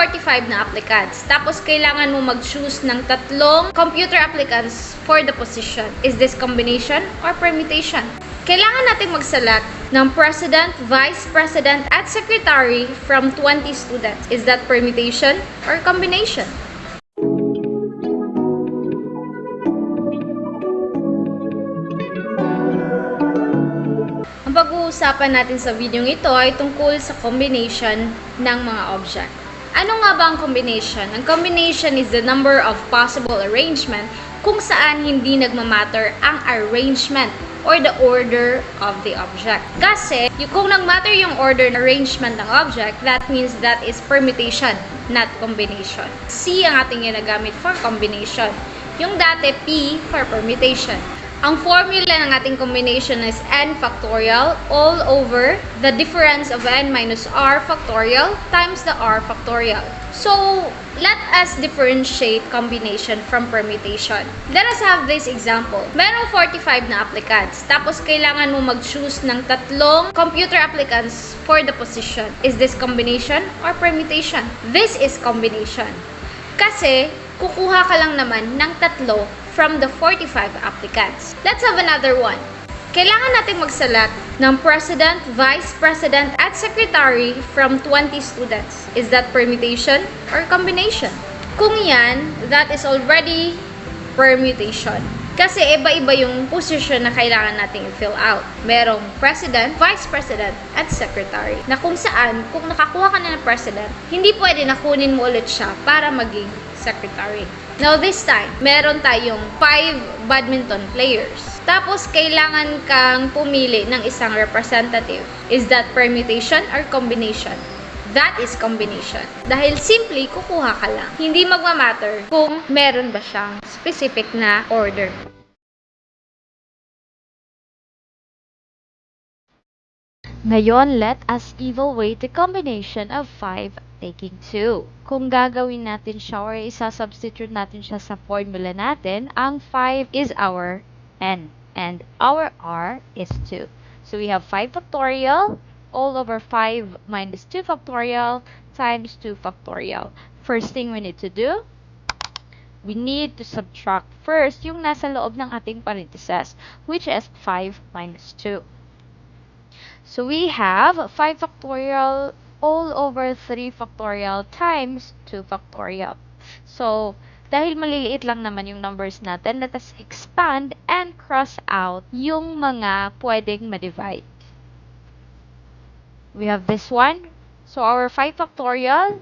45 na applicants. Tapos, kailangan mo mag-choose ng tatlong computer applicants for the position. Is this combination or permutation? Kailangan natin mag-select ng president, vice president, at secretary from 20 students. Is that permutation or combination? Ang pag-uusapan natin sa video ito ay tungkol sa combination ng mga object. Ano nga ba ang combination? Ang combination is the number of possible arrangement kung saan hindi nagmamatter ang arrangement or the order of the object. Kasi, kung nagmatter yung order and arrangement ng object, that means that is permutation, not combination. C ang ating ginagamit for combination. Yung dati, P for permutation. Ang formula ng ating combination is n factorial all over the difference of n minus r factorial times the r factorial. So, let us differentiate combination from permutation. Let us have this example. Merong 45 na applicants. Tapos, kailangan mo mag-choose ng tatlong computer applicants for the position. Is this combination or permutation? This is combination. Kasi, kukuha ka lang naman ng tatlo from the 45 applicants. Let's have another one. Kailangan natin mag-select ng president, vice president, at secretary from 20 students. Is that permutation or combination? Kung yan, that is already permutation. Kasi iba-iba yung position na kailangan nating fill out. Merong president, vice president, at secretary. Na kung saan, kung nakakuha ka na ng president, hindi pwede na kunin mo ulit siya para maging secretary. Now this time, meron tayong 5 badminton players. Tapos, kailangan kang pumili ng isang representative. Is that permutation or combination? That is combination. Dahil simply, kukuha ka lang. Hindi magmamatter kung meron ba siyang specific na order. Ngayon, let us evaluate the combination of 5 taking 2. Kung gagawin natin siya or isa-substitute natin siya sa formula natin, ang 5 is our n and our r is 2. So we have 5 factorial all over 5 minus 2 factorial times 2 factorial. First thing we need to do, we need to subtract first yung nasa loob ng ating parentheses, which is 5 minus 2. So we have 5 factorial all over 3 factorial times 2 factorial. So, dahil maliliit lang naman yung numbers natin, let us expand and cross out yung mga pwedeng ma-divide. We have this one. So, our 5 factorial,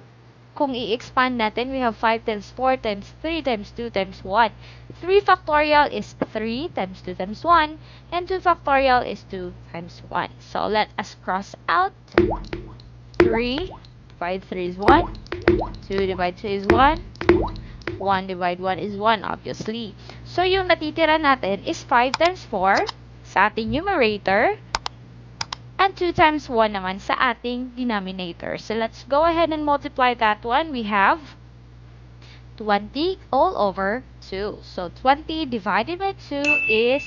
kung i-expand natin, we have 5 times 4 times 3 times 2 times 1. 3 factorial is 3 times 2 times 1. And 2 factorial is 2 times 1. So, let us cross out. 3 divide 3 is 1. 2 divide 2 is 1. 1 divide 1 is 1, obviously. So, yung natitira natin is 5 times 4 sa ating numerator. And 2 times 1 naman sa ating denominator. So, let's go ahead and multiply that one. We have 20 all over 2. So, 20 divided by 2 is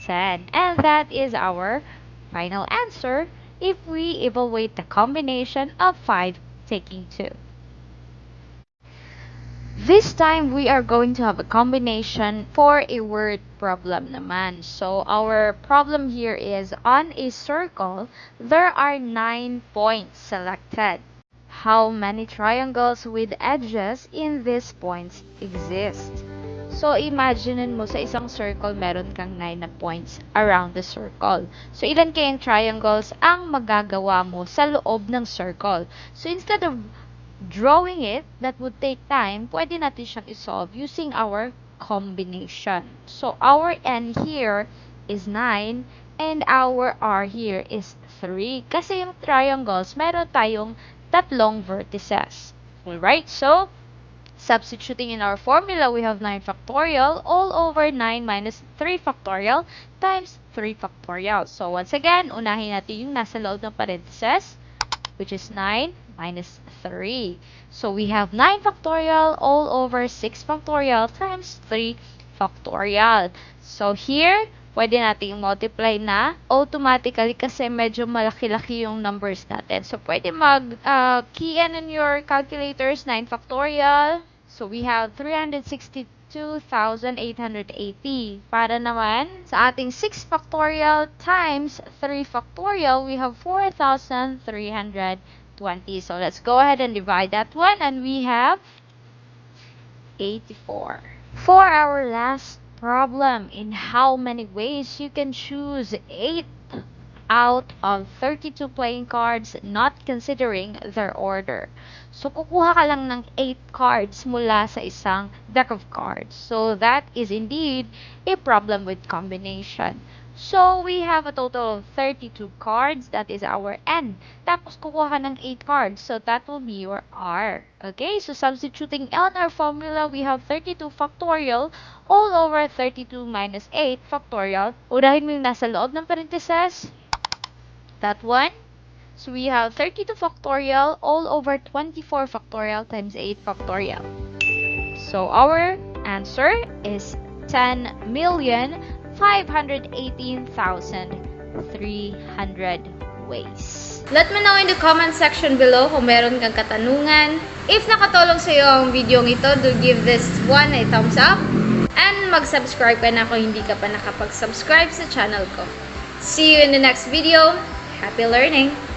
10. And that is our final answer if we evaluate the combination of 5 taking 2. This time, we are going to have a combination for a word problem naman. So, our problem here is on a circle, there are 9 points selected. How many triangles with edges in these points exist? So, imaginein mo sa isang circle, meron kang 9 na points around the circle. So, ilan kayang triangles ang magagawa mo sa loob ng circle? So, instead of drawing it, that would take time, pwede natin siyang isolve using our combination. So, our n here is 9 and our r here is 3. Kasi yung triangles, meron tayong tatlong vertices. Alright, so, substituting in our formula, we have 9 factorial all over 9 minus 3 factorial times 3 factorial. So, once again, unahin natin yung nasa loob ng parentheses, which is 9 minus 3. So, we have 9 factorial all over 6 factorial times 3 factorial. So, here, pwede nating multiply na automatically kasi medyo malaki-laki yung numbers natin. So, pwede key in your calculators, 9 factorial. So, we have 362,880. Para naman, sa ating 6 factorial times 3 factorial, we have 4,320. So, let's go ahead and divide that one, and we have 84. For our last problem, in how many ways you can choose 8 out of 32 playing cards, not considering their order. So, kukuha ka lang ng 8 cards mula sa isang deck of cards. So, that is indeed a problem with combination. So, we have a total of 32 cards. That is our N. Tapos, kukuha ka ng 8 cards. So, that will be your R. Okay? So, substituting L in our formula, we have 32 factorial all over 32 minus 8 factorial. Unahin mo yung nasa loob ng parentheses. That one. So, we have 32 factorial all over 24 factorial times 8 factorial. So, our answer is 10,518,300 ways. Let me know in the comment section below kung meron kang katanungan. If nakatulong sa iyo ang video ito, do give this one a thumbs up. And mag-subscribe ka na kung hindi ka pa nakapag-subscribe sa channel ko. See you in the next video. Happy learning!